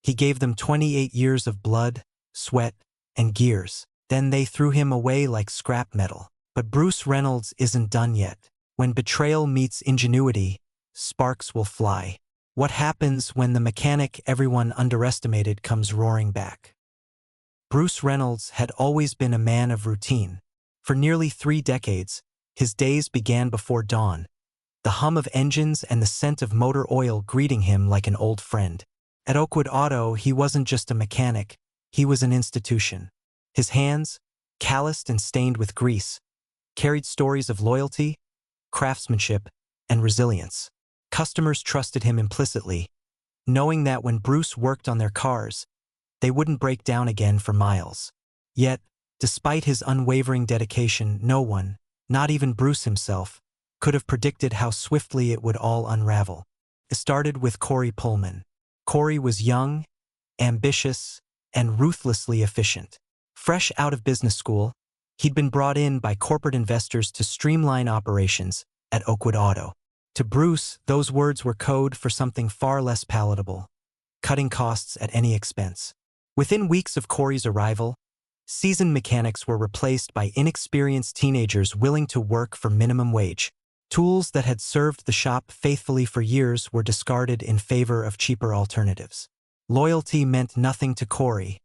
He gave them 28 years of blood, sweat, and gears. Then they threw him away like scrap metal. But Bruce Reynolds isn't done yet. When betrayal meets ingenuity, sparks will fly. What happens when the mechanic everyone underestimated comes roaring back? Bruce Reynolds had always been a man of routine. For nearly 3 decades, his days began before dawn, the hum of engines and the scent of motor oil greeting him like an old friend. At Oakwood Auto, he wasn't just a mechanic, he was an institution. His hands, calloused and stained with grease, carried stories of loyalty, craftsmanship, and resilience. Customers trusted him implicitly, knowing that when Bruce worked on their cars, they wouldn't break down again for miles. Yet, despite his unwavering dedication, no one, not even Bruce himself, could have predicted how swiftly it would all unravel. It started with Corey Pullman. Corey was young, ambitious, and ruthlessly efficient. Fresh out of business school, he'd been brought in by corporate investors to streamline operations at Oakwood Auto. To Bruce, those words were code for something far less palatable: cutting costs at any expense. Within weeks of Corey's arrival, seasoned mechanics were replaced by inexperienced teenagers willing to work for minimum wage. Tools that had served the shop faithfully for years were discarded in favor of cheaper alternatives. Loyalty meant nothing to Corey.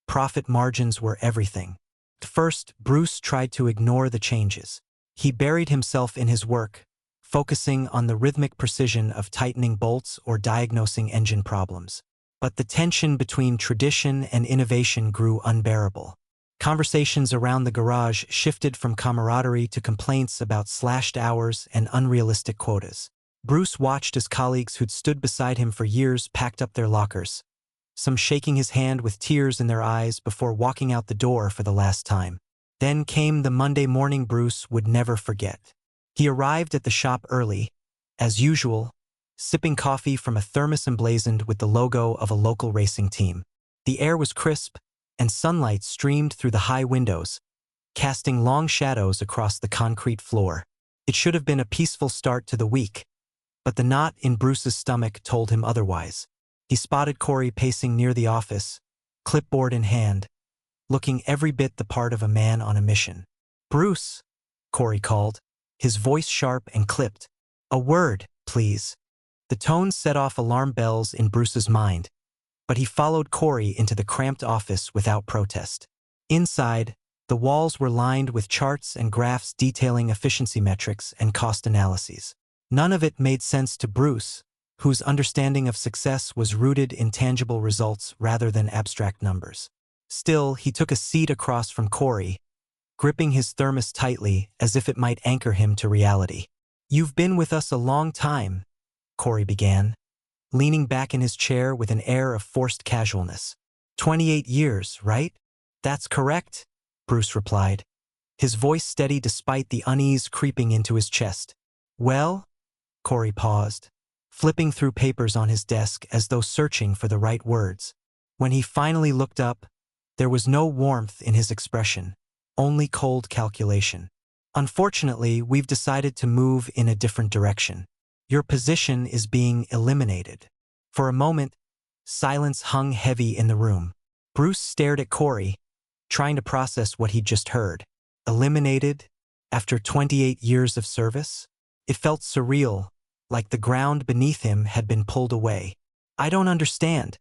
Profit margins were everything. At first, Bruce tried to ignore the changes. He buried himself in his work, focusing on the rhythmic precision of tightening bolts or diagnosing engine problems. But the tension between tradition and innovation grew unbearable. Conversations around the garage shifted from camaraderie to complaints about slashed hours and unrealistic quotas. Bruce watched as colleagues who'd stood beside him for years packed up their lockers, some shaking his hand with tears in their eyes before walking out the door for the last time. Then came the Monday morning Bruce would never forget. He arrived at the shop early, as usual, sipping coffee from a thermos emblazoned with the logo of a local racing team. The air was crisp, and sunlight streamed through the high windows, casting long shadows across the concrete floor. It should have been a peaceful start to the week, but the knot in Bruce's stomach told him otherwise. He spotted Corey pacing near the office, clipboard in hand, looking every bit the part of a man on a mission. "Bruce," Corey called, his voice sharp and clipped. "A word, please." The tone set off alarm bells in Bruce's mind, but he followed Corey into the cramped office without protest. Inside, the walls were lined with charts and graphs detailing efficiency metrics and cost analyses. None of it made sense to Bruce, whose understanding of success was rooted in tangible results rather than abstract numbers. Still, he took a seat across from Corey, gripping his thermos tightly as if it might anchor him to reality. "You've been with us a long time," Corey began, leaning back in his chair with an air of forced casualness. 28 years, right?" "That's correct," Bruce replied, his voice steady despite the unease creeping into his chest. "Well?" Corey paused, flipping through papers on his desk as though searching for the right words. When he finally looked up, there was no warmth in his expression, only cold calculation. "Unfortunately, we've decided to move in a different direction. Your position is being eliminated." For a moment, silence hung heavy in the room. Bruce stared at Corey, trying to process what he'd just heard. Eliminated? After 28 years of service? It felt surreal, like the ground beneath him had been pulled away. "I don't understand,"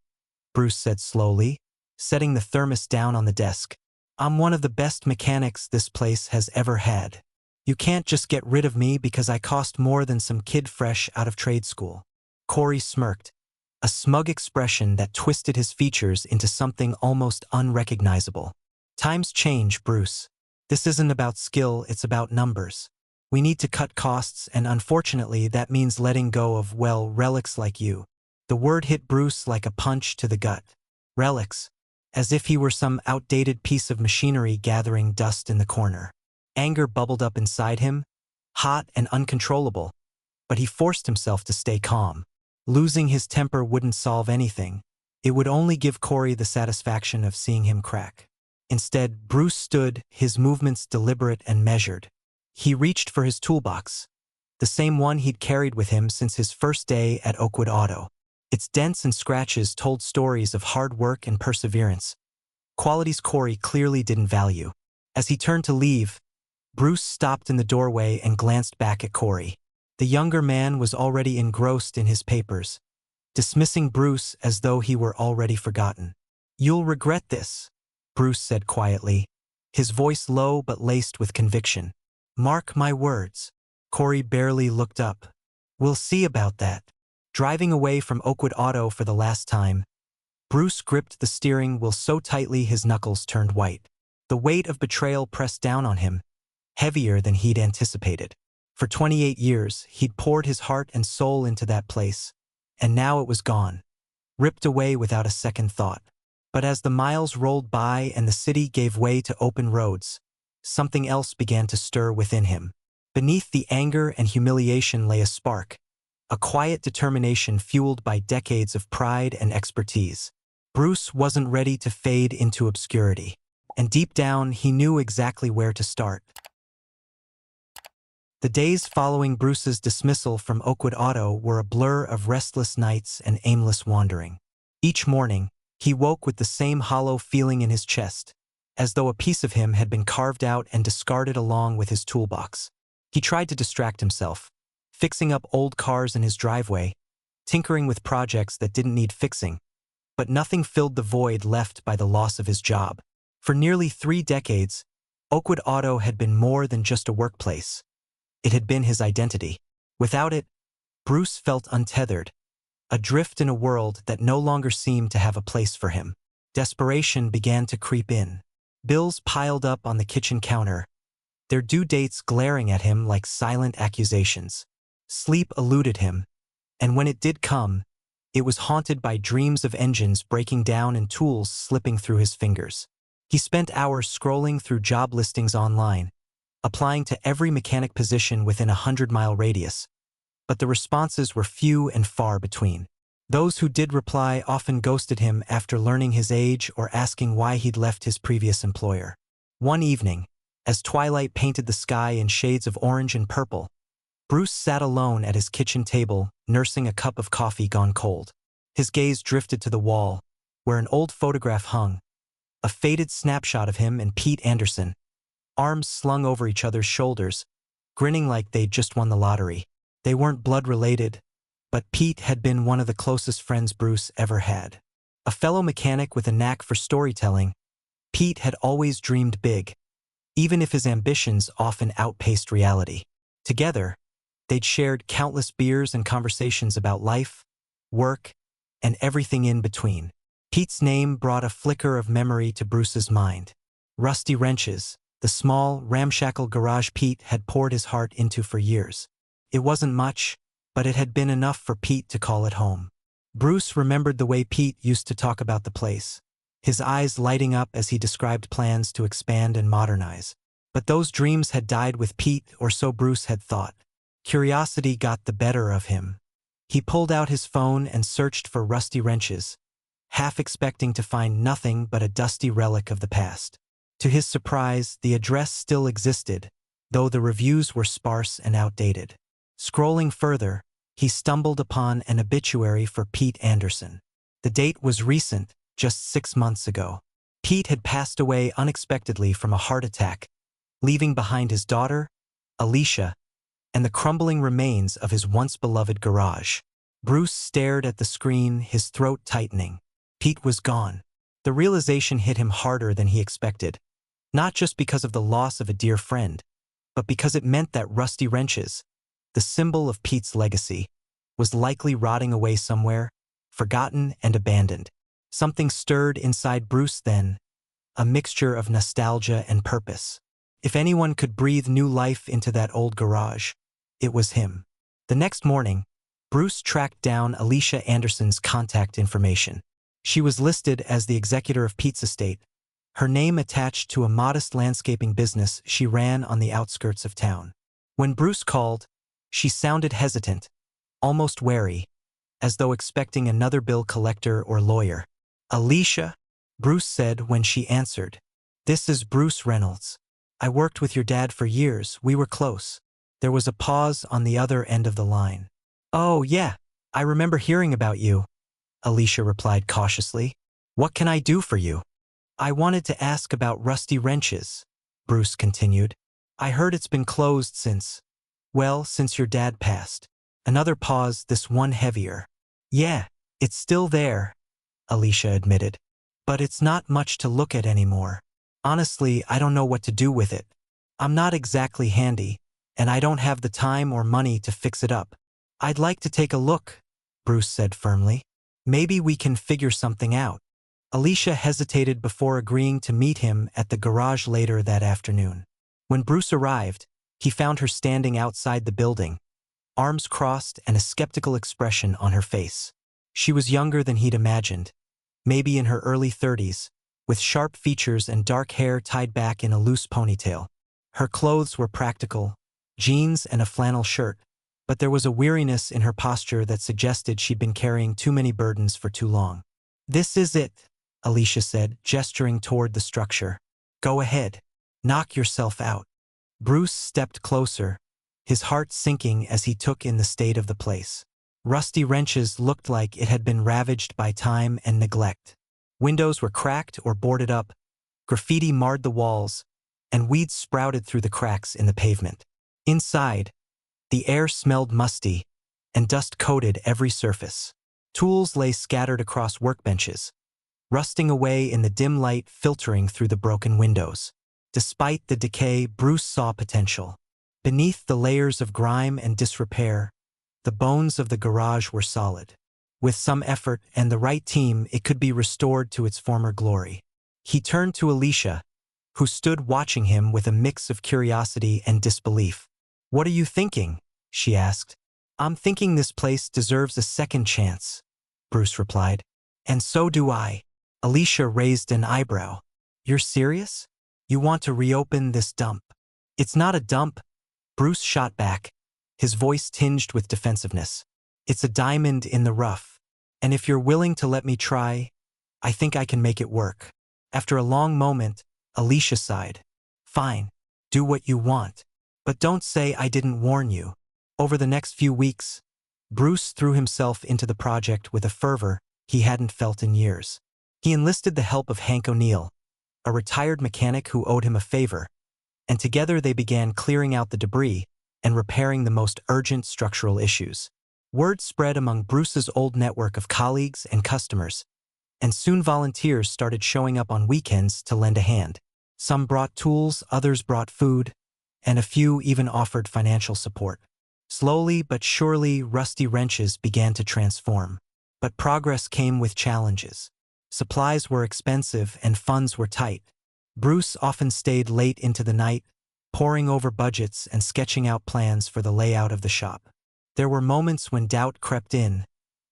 Bruce said slowly, setting the thermos down on the desk. "I'm one of the best mechanics this place has ever had. You can't just get rid of me because I cost more than some kid fresh out of trade school." Corey smirked, a smug expression that twisted his features into something almost unrecognizable. "Times change, Bruce. This isn't about skill, it's about numbers. We need to cut costs, and unfortunately that means letting go of, well, relics like you." The word hit Bruce like a punch to the gut. Relics, as if he were some outdated piece of machinery gathering dust in the corner. Anger bubbled up inside him, hot and uncontrollable, but he forced himself to stay calm. Losing his temper wouldn't solve anything. It would only give Corey the satisfaction of seeing him crack. Instead, Bruce stood, his movements deliberate and measured. He reached for his toolbox, the same one he'd carried with him since his first day at Oakwood Auto. Its dents and scratches told stories of hard work and perseverance, qualities Corey clearly didn't value. As he turned to leave, Bruce stopped in the doorway and glanced back at Corey. The younger man was already engrossed in his papers, dismissing Bruce as though he were already forgotten. "You'll regret this," Bruce said quietly, his voice low but laced with conviction. "Mark my words." Corey barely looked up. "We'll see about that." Driving away from Oakwood Auto for the last time, Bruce gripped the steering wheel so tightly his knuckles turned white. The weight of betrayal pressed down on him, heavier than he'd anticipated. For 28 years, he'd poured his heart and soul into that place, and now it was gone, ripped away without a second thought. But as the miles rolled by and the city gave way to open roads, something else began to stir within him. Beneath the anger and humiliation lay a spark, a quiet determination fueled by decades of pride and expertise. Bruce wasn't ready to fade into obscurity, and deep down he knew exactly where to start. The days following Bruce's dismissal from Oakwood Auto were a blur of restless nights and aimless wandering. Each morning, he woke with the same hollow feeling in his chest, as though a piece of him had been carved out and discarded along with his toolbox. He tried to distract himself, fixing up old cars in his driveway, tinkering with projects that didn't need fixing, but nothing filled the void left by the loss of his job. For nearly 3 decades, Oakwood Auto had been more than just a workplace. It had been his identity. Without it, Bruce felt untethered, adrift in a world that no longer seemed to have a place for him. Desperation began to creep in. Bills piled up on the kitchen counter, their due dates glaring at him like silent accusations. Sleep eluded him, and when it did come, it was haunted by dreams of engines breaking down and tools slipping through his fingers. He spent hours scrolling through job listings online, applying to every mechanic position within a 100-mile radius, but the responses were few and far between. Those who did reply often ghosted him after learning his age or asking why he'd left his previous employer. One evening, as twilight painted the sky in shades of orange and purple, Bruce sat alone at his kitchen table, nursing a cup of coffee gone cold. His gaze drifted to the wall, where an old photograph hung, a faded snapshot of him and Pete Anderson, arms slung over each other's shoulders, grinning like they'd just won the lottery. They weren't blood-related, but Pete had been one of the closest friends Bruce ever had. A fellow mechanic with a knack for storytelling, Pete had always dreamed big, even if his ambitions often outpaced reality. Together, they'd shared countless beers and conversations about life, work, and everything in between. Pete's name brought a flicker of memory to Bruce's mind. Rusty Wrenches, the small, ramshackle garage Pete had poured his heart into for years. It wasn't much, but it had been enough for Pete to call it home. Bruce remembered the way Pete used to talk about the place, his eyes lighting up as he described plans to expand and modernize. But those dreams had died with Pete, or so Bruce had thought. Curiosity got the better of him. He pulled out his phone and searched for Rusty Wrenches, half expecting to find nothing but a dusty relic of the past. To his surprise, the address still existed, though the reviews were sparse and outdated. Scrolling further, he stumbled upon an obituary for Pete Anderson. The date was recent, just 6 months ago. Pete had passed away unexpectedly from a heart attack, leaving behind his daughter, Alicia, and the crumbling remains of his once-beloved garage. Bruce stared at the screen, his throat tightening. Pete was gone. The realization hit him harder than he expected, not just because of the loss of a dear friend, but because it meant that Rusty Wrenches, the symbol of Pete's legacy, was likely rotting away somewhere, forgotten and abandoned. Something stirred inside Bruce then, a mixture of nostalgia and purpose. If anyone could breathe new life into that old garage, it was him. The next morning, Bruce tracked down Alicia Anderson's contact information. She was listed as the executor of Pete's estate, her name attached to a modest landscaping business she ran on the outskirts of town. When Bruce called, she sounded hesitant, almost wary, as though expecting another bill collector or lawyer. "Alicia," Bruce said when she answered. "This is Bruce Reynolds. I worked with your dad for years. We were close." There was a pause on the other end of the line. "Oh, yeah, I remember hearing about you," Alicia replied cautiously. What can I do for you? I wanted to ask about rusty wrenches, Bruce continued. I heard it's been closed since your dad passed. Another pause, this one heavier. Yeah, it's still there, Alicia admitted. But it's not much to look at anymore. Honestly, I don't know what to do with it. I'm not exactly handy, and I don't have the time or money to fix it up. I'd like to take a look, Bruce said firmly. Maybe we can figure something out. Alicia hesitated before agreeing to meet him at the garage later that afternoon. When Bruce arrived, he found her standing outside the building, arms crossed and a skeptical expression on her face. She was younger than he'd imagined, maybe in her early 30s, with sharp features and dark hair tied back in a loose ponytail. Her clothes were practical, jeans and a flannel shirt, but there was a weariness in her posture that suggested she'd been carrying too many burdens for too long. This is it, Alicia said, gesturing toward the structure. Go ahead. Knock yourself out. Bruce stepped closer, his heart sinking as he took in the state of the place. Rusty wrenches looked like it had been ravaged by time and neglect. Windows were cracked or boarded up, graffiti marred the walls, and weeds sprouted through the cracks in the pavement. Inside, the air smelled musty, and dust coated every surface. Tools lay scattered across workbenches, rusting away in the dim light filtering through the broken windows. Despite the decay, Bruce saw potential. Beneath the layers of grime and disrepair, the bones of the garage were solid. With some effort and the right team, it could be restored to its former glory. He turned to Alicia, who stood watching him with a mix of curiosity and disbelief. What are you thinking? She asked. I'm thinking this place deserves a second chance, Bruce replied. And so do I. Alicia raised an eyebrow. You're serious? You want to reopen this dump? It's not a dump, Bruce shot back, his voice tinged with defensiveness. It's a diamond in the rough. And if you're willing to let me try, I think I can make it work. After a long moment, Alicia sighed. Fine, do what you want. But don't say I didn't warn you. Over the next few weeks, Bruce threw himself into the project with a fervor he hadn't felt in years. He enlisted the help of Hank O'Neill, a retired mechanic who owed him a favor, and together they began clearing out the debris and repairing the most urgent structural issues. Word spread among Bruce's old network of colleagues and customers, and soon volunteers started showing up on weekends to lend a hand. Some brought tools, others brought food, and a few even offered financial support. Slowly but surely, rusty wrenches began to transform. But progress came with challenges. Supplies were expensive and funds were tight. Bruce often stayed late into the night, poring over budgets and sketching out plans for the layout of the shop. There were moments when doubt crept in,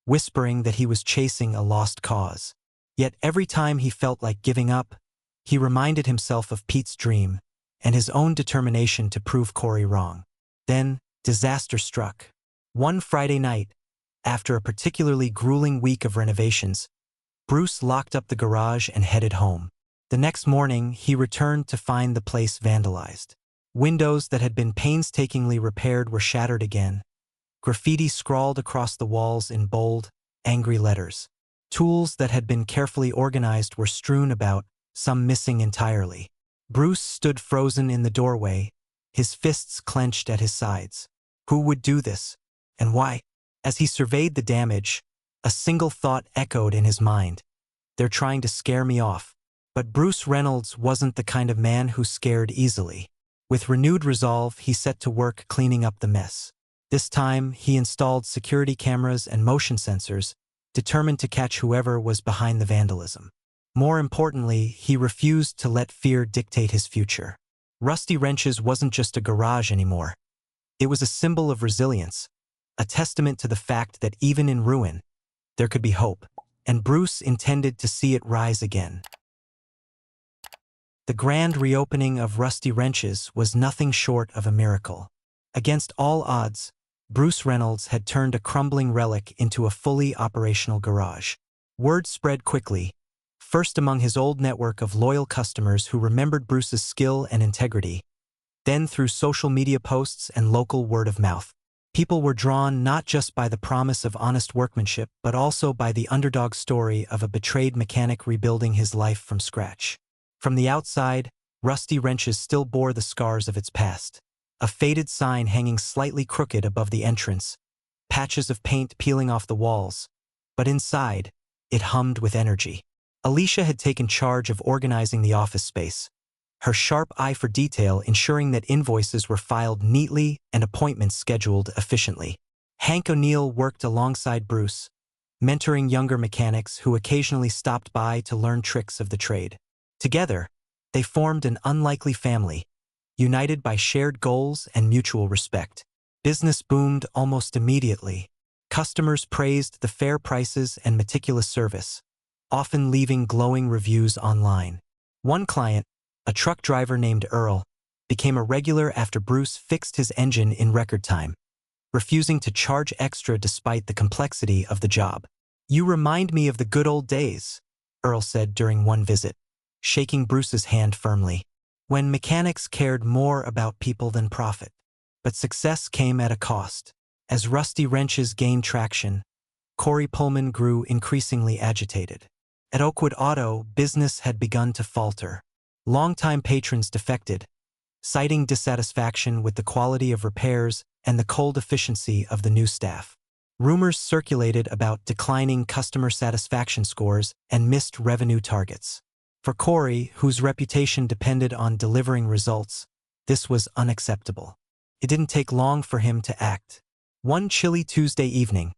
whispering that he was chasing a lost cause. Yet every time he felt like giving up, he reminded himself of Pete's dream and his own determination to prove Corey wrong. Then, disaster struck. One Friday night, after a particularly grueling week of renovations, Bruce locked up the garage and headed home. The next morning, he returned to find the place vandalized. Windows that had been painstakingly repaired were shattered again. Graffiti scrawled across the walls in bold, angry letters. Tools that had been carefully organized were strewn about, some missing entirely. Bruce stood frozen in the doorway, his fists clenched at his sides. Who would do this? And why? As he surveyed the damage, a single thought echoed in his mind. They're trying to scare me off. But Bruce Reynolds wasn't the kind of man who scared easily. With renewed resolve, he set to work cleaning up the mess. This time, he installed security cameras and motion sensors, determined to catch whoever was behind the vandalism. More importantly, he refused to let fear dictate his future. Rusty Wrenches wasn't just a garage anymore. It was a symbol of resilience, a testament to the fact that even in ruin, there could be hope, and Bruce intended to see it rise again. The grand reopening of Rusty Wrenches was nothing short of a miracle. Against all odds, Bruce Reynolds had turned a crumbling relic into a fully operational garage. Word spread quickly, first among his old network of loyal customers who remembered Bruce's skill and integrity, then through social media posts and local word of mouth. People were drawn not just by the promise of honest workmanship, but also by the underdog story of a betrayed mechanic rebuilding his life from scratch. From the outside, Rusty Wrenches still bore the scars of its past. A faded sign hanging slightly crooked above the entrance, patches of paint peeling off the walls. But inside, it hummed with energy. Alicia had taken charge of organizing the office space, her sharp eye for detail ensuring that invoices were filed neatly and appointments scheduled efficiently. Hank O'Neill worked alongside Bruce, mentoring younger mechanics who occasionally stopped by to learn tricks of the trade. Together, they formed an unlikely family, united by shared goals and mutual respect. Business boomed almost immediately. Customers praised the fair prices and meticulous service, often leaving glowing reviews online. One client, a truck driver named Earl, became a regular after Bruce fixed his engine in record time, refusing to charge extra despite the complexity of the job. "You remind me of the good old days," Earl said during one visit, shaking Bruce's hand firmly, "when mechanics cared more about people than profit." But success came at a cost. As Rusty Wrenches gained traction, Corey Pullman grew increasingly agitated. At Oakwood Auto, business had begun to falter. Longtime patrons defected, citing dissatisfaction with the quality of repairs and the cold efficiency of the new staff. Rumors circulated about declining customer satisfaction scores and missed revenue targets. For Corey, whose reputation depended on delivering results, this was unacceptable. It didn't take long for him to act. One chilly Tuesday evening,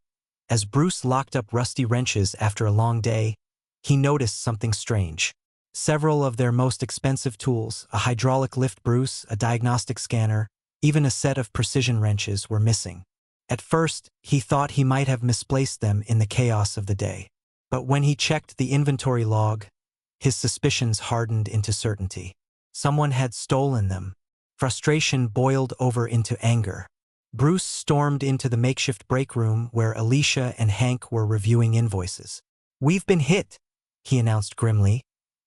as Bruce locked up Rusty Wrenches after a long day, he noticed something strange. Several of their most expensive tools, a hydraulic lift Bruce, a diagnostic scanner, even a set of precision wrenches, were missing. At first, he thought he might have misplaced them in the chaos of the day. But when he checked the inventory log, his suspicions hardened into certainty. Someone had stolen them. Frustration boiled over into anger. Bruce stormed into the makeshift break room where Alicia and Hank were reviewing invoices. "We've been hit," he announced grimly,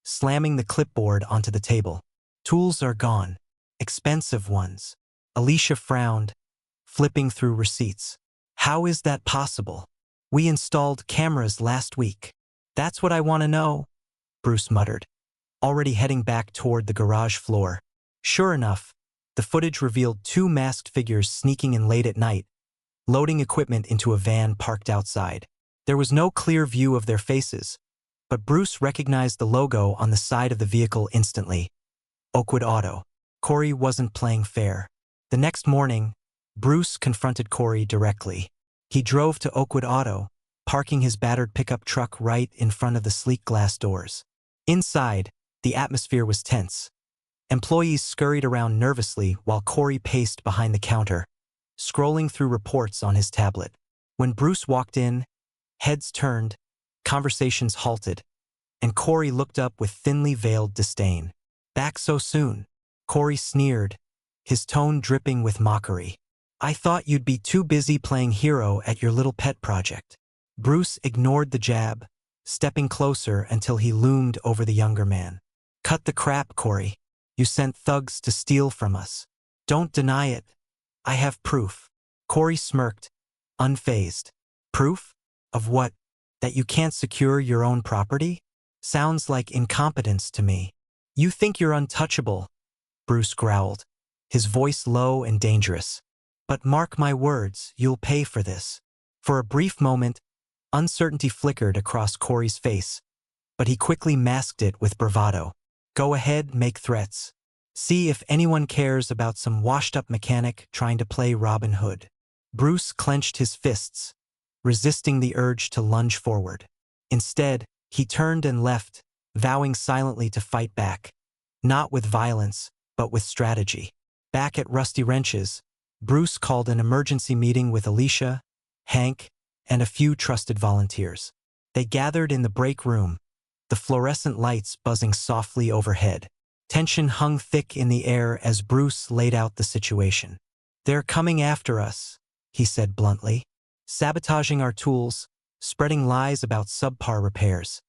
slamming the clipboard onto the table. "Tools are gone. Expensive ones." Alicia frowned, flipping through receipts. "How is that possible? We installed cameras last week." "That's what I want to know," Bruce muttered, already heading back toward the garage floor. Sure enough, the footage revealed two masked figures sneaking in late at night, loading equipment into a van parked outside. There was no clear view of their faces, but Bruce recognized the logo on the side of the vehicle instantly. Oakwood Auto. Corey wasn't playing fair. The next morning, Bruce confronted Corey directly. He drove to Oakwood Auto, parking his battered pickup truck right in front of the sleek glass doors. Inside, the atmosphere was tense. Employees scurried around nervously while Corey paced behind the counter, scrolling through reports on his tablet. When Bruce walked in, heads turned, conversations halted, and Corey looked up with thinly veiled disdain. "Back so soon?" Corey sneered, his tone dripping with mockery. "I thought you'd be too busy playing hero at your little pet project." Bruce ignored the jab, stepping closer until he loomed over the younger man. "Cut the crap, Corey. You sent thugs to steal from us. Don't deny it. I have proof." Corey smirked, unfazed. "Proof? Of what? That you can't secure your own property? Sounds like incompetence to me." "You think you're untouchable," Bruce growled, his voice low and dangerous. "But mark my words, you'll pay for this." For a brief moment, uncertainty flickered across Corey's face, but he quickly masked it with bravado. "Go ahead, make threats. See if anyone cares about some washed-up mechanic trying to play Robin Hood." Bruce clenched his fists, resisting the urge to lunge forward. Instead, he turned and left, vowing silently to fight back, not with violence, but with strategy. Back at Rusty Wrenches, Bruce called an emergency meeting with Alicia, Hank, and a few trusted volunteers. They gathered in the break room, the fluorescent lights buzzing softly overhead. Tension hung thick in the air as Bruce laid out the situation. "They're coming after us," he said bluntly, "sabotaging our tools, spreading lies about subpar repairs.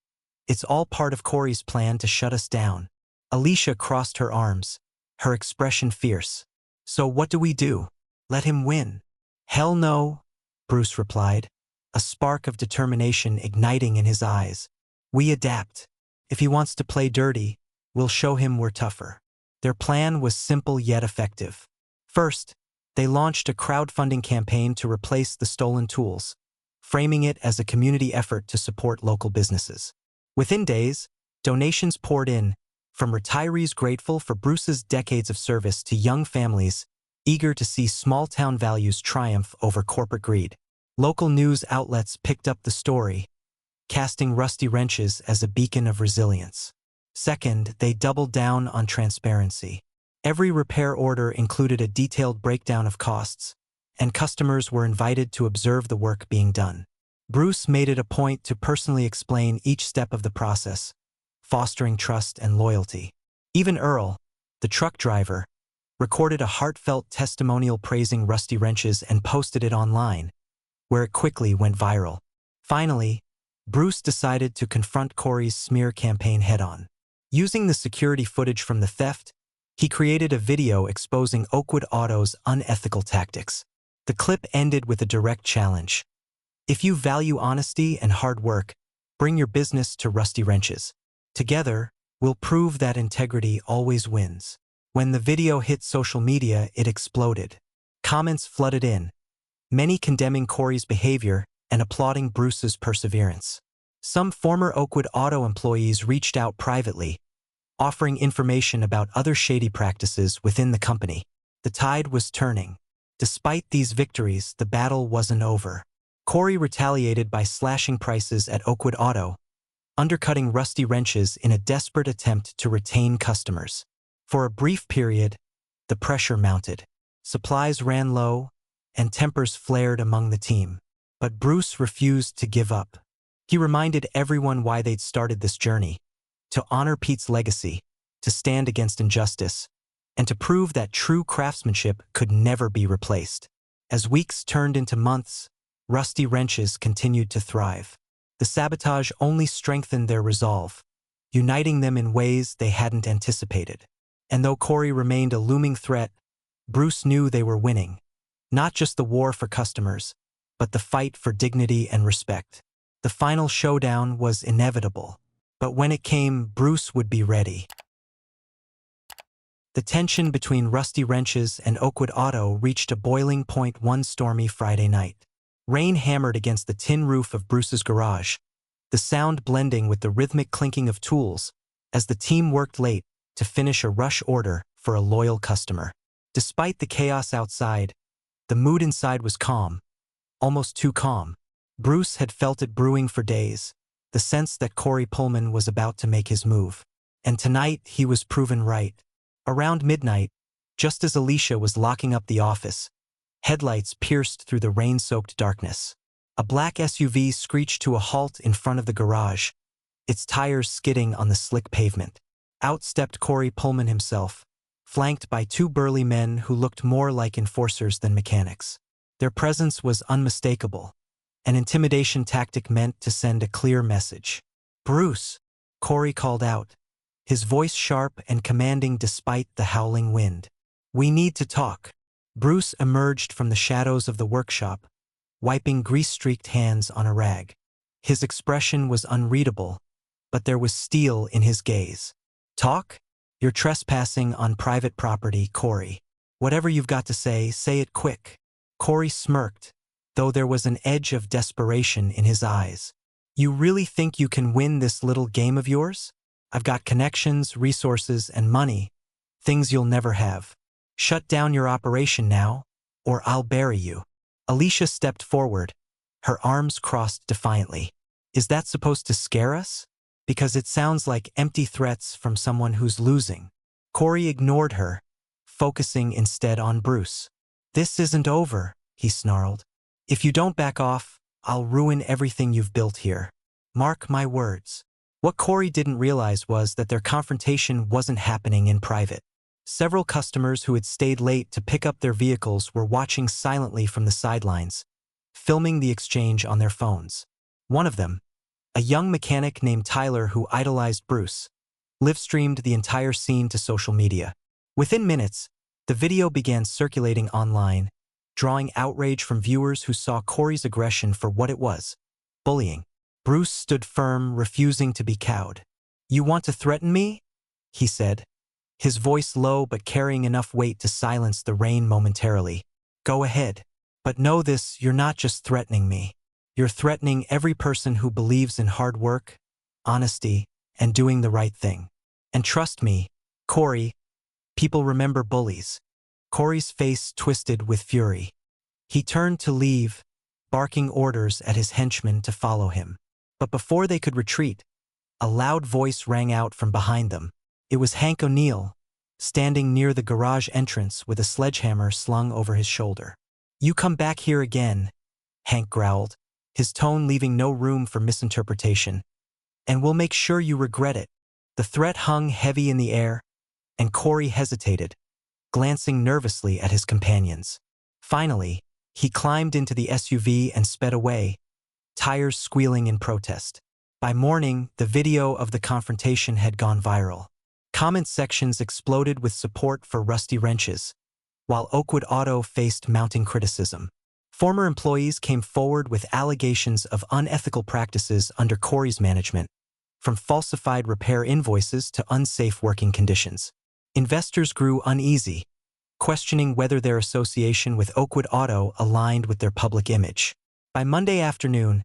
It's all part of Corey's plan to shut us down." Alicia crossed her arms, her expression fierce. "So what do we do? Let him win?" "Hell no," Bruce replied, a spark of determination igniting in his eyes. "We adapt. If he wants to play dirty, we'll show him we're tougher." Their plan was simple yet effective. First, they launched a crowdfunding campaign to replace the stolen tools, framing it as a community effort to support local businesses. Within days, donations poured in, from retirees grateful for Bruce's decades of service to young families eager to see small-town values triumph over corporate greed. Local news outlets picked up the story, casting Rusty Wrenches as a beacon of resilience. Second, they doubled down on transparency. Every repair order included a detailed breakdown of costs, and customers were invited to observe the work being done. Bruce made it a point to personally explain each step of the process, fostering trust and loyalty. Even Earl, the truck driver, recorded a heartfelt testimonial praising Rusty Wrenches and posted it online, where it quickly went viral. Finally, Bruce decided to confront Corey's smear campaign head-on. Using the security footage from the theft, he created a video exposing Oakwood Auto's unethical tactics. The clip ended with a direct challenge. "If you value honesty and hard work, bring your business to Rusty Wrenches. Together, we'll prove that integrity always wins." When the video hit social media, it exploded. Comments flooded in, many condemning Corey's behavior and applauding Bruce's perseverance. Some former Oakwood Auto employees reached out privately, offering information about other shady practices within the company. The tide was turning. Despite these victories, the battle wasn't over. Corey retaliated by slashing prices at Oakwood Auto, undercutting Rusty Wrenches in a desperate attempt to retain customers. For a brief period, the pressure mounted. Supplies ran low, and tempers flared among the team. But Bruce refused to give up. He reminded everyone why they'd started this journey: to honor Pete's legacy, to stand against injustice, and to prove that true craftsmanship could never be replaced. As weeks turned into months, Rusty Wrenches continued to thrive. The sabotage only strengthened their resolve, uniting them in ways they hadn't anticipated. And though Corey remained a looming threat, Bruce knew they were winning. Not just the war for customers, but the fight for dignity and respect. The final showdown was inevitable, but when it came, Bruce would be ready. The tension between Rusty Wrenches and Oakwood Auto reached a boiling point one stormy Friday night. Rain hammered against the tin roof of Bruce's garage, the sound blending with the rhythmic clinking of tools as the team worked late to finish a rush order for a loyal customer. Despite the chaos outside, the mood inside was calm, almost too calm. Bruce had felt it brewing for days, the sense that Corey Pullman was about to make his move. And tonight, he was proven right. Around midnight, just as Alicia was locking up the office, headlights pierced through the rain-soaked darkness. A black SUV screeched to a halt in front of the garage, its tires skidding on the slick pavement. Out stepped Corey Pullman himself, flanked by two burly men who looked more like enforcers than mechanics. Their presence was unmistakable, an intimidation tactic meant to send a clear message. "Bruce," Corey called out, his voice sharp and commanding despite the howling wind. "We need to talk." Bruce emerged from the shadows of the workshop, wiping grease-streaked hands on a rag. His expression was unreadable, but there was steel in his gaze. "Talk? You're trespassing on private property, Corey. Whatever you've got to say it quick." Corey smirked, though there was an edge of desperation in his eyes. "You really think you can win this little game of yours? I've got connections, resources, and money, things you'll never have. Shut down your operation now, or I'll bury you." Alicia stepped forward, her arms crossed defiantly. "Is that supposed to scare us? Because it sounds like empty threats from someone who's losing." Corey ignored her, focusing instead on Bruce. "This isn't over," he snarled. "If you don't back off, I'll ruin everything you've built here. Mark my words." What Corey didn't realize was that their confrontation wasn't happening in private. Several customers who had stayed late to pick up their vehicles were watching silently from the sidelines, filming the exchange on their phones. One of them, a young mechanic named Tyler who idolized Bruce, live-streamed the entire scene to social media. Within minutes, the video began circulating online, drawing outrage from viewers who saw Corey's aggression for what it was: bullying. Bruce stood firm, refusing to be cowed. "You want to threaten me?" he said, his voice low but carrying enough weight to silence the rain momentarily. "Go ahead. But know this, you're not just threatening me. You're threatening every person who believes in hard work, honesty, and doing the right thing. And trust me, Corey, people remember bullies." Corey's face twisted with fury. He turned to leave, barking orders at his henchmen to follow him. But before they could retreat, a loud voice rang out from behind them. It was Hank O'Neill, standing near the garage entrance with a sledgehammer slung over his shoulder. "You come back here again," Hank growled, his tone leaving no room for misinterpretation, "and we'll make sure you regret it." The threat hung heavy in the air, and Corey hesitated, glancing nervously at his companions. Finally, he climbed into the SUV and sped away, tires squealing in protest. By morning, the video of the confrontation had gone viral. Comment sections exploded with support for Rusty Wrenches, while Oakwood Auto faced mounting criticism. Former employees came forward with allegations of unethical practices under Corey's management, from falsified repair invoices to unsafe working conditions. Investors grew uneasy, questioning whether their association with Oakwood Auto aligned with their public image. By Monday afternoon,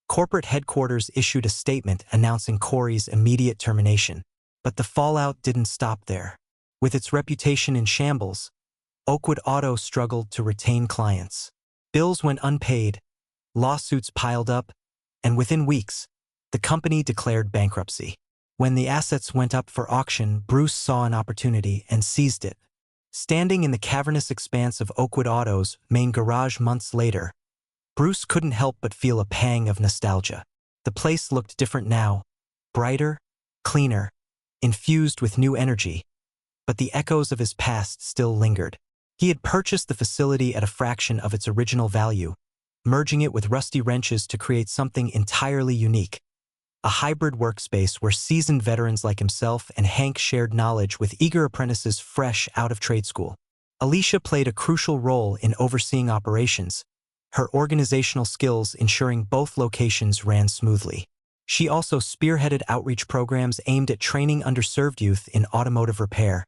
corporate headquarters issued a statement announcing Corey's immediate termination. But the fallout didn't stop there. With its reputation in shambles, Oakwood Auto struggled to retain clients. Bills went unpaid, lawsuits piled up, and within weeks, the company declared bankruptcy. When the assets went up for auction, Bruce saw an opportunity and seized it. Standing in the cavernous expanse of Oakwood Auto's main garage months later, Bruce couldn't help but feel a pang of nostalgia. The place looked different now, brighter, cleaner, infused with new energy, but the echoes of his past still lingered. He had purchased the facility at a fraction of its original value, merging it with Rusty Wrenches to create something entirely unique. A hybrid workspace where seasoned veterans like himself and Hank shared knowledge with eager apprentices fresh out of trade school. Alicia played a crucial role in overseeing operations, her organizational skills ensuring both locations ran smoothly. She also spearheaded outreach programs aimed at training underserved youth in automotive repair,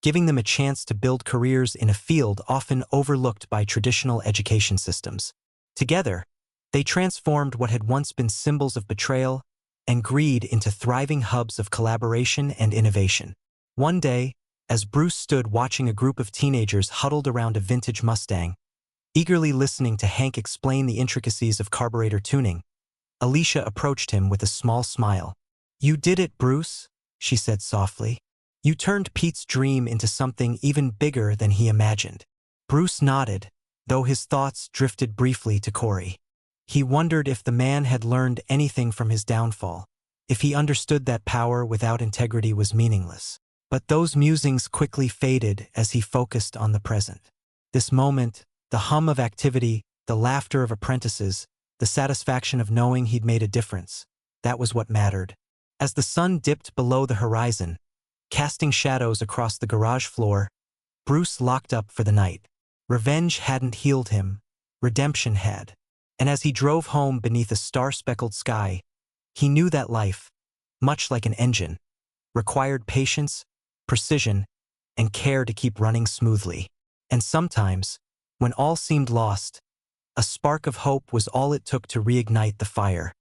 giving them a chance to build careers in a field often overlooked by traditional education systems. Together, they transformed what had once been symbols of betrayal and greed into thriving hubs of collaboration and innovation. One day, as Bruce stood watching a group of teenagers huddled around a vintage Mustang, eagerly listening to Hank explain the intricacies of carburetor tuning, Alicia approached him with a small smile. "You did it, Bruce," she said softly. "You turned Pete's dream into something even bigger than he imagined." Bruce nodded, though his thoughts drifted briefly to Corey. He wondered if the man had learned anything from his downfall, if he understood that power without integrity was meaningless. But those musings quickly faded as he focused on the present. This moment, the hum of activity, the laughter of apprentices, the satisfaction of knowing he'd made a difference, that was what mattered. As the sun dipped below the horizon, casting shadows across the garage floor, Bruce locked up for the night. Revenge hadn't healed him, redemption had. And as he drove home beneath a star-speckled sky, he knew that life, much like an engine, required patience, precision, and care to keep running smoothly. And sometimes, when all seemed lost, a spark of hope was all it took to reignite the fire.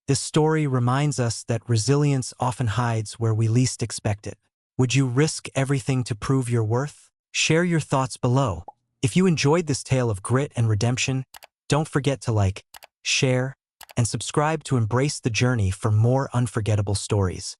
This story reminds us that resilience often hides where we least expect it. Would you risk everything to prove your worth? Share your thoughts below. If you enjoyed this tale of grit and redemption, don't forget to like, share, and subscribe to embrace the journey for more unforgettable stories.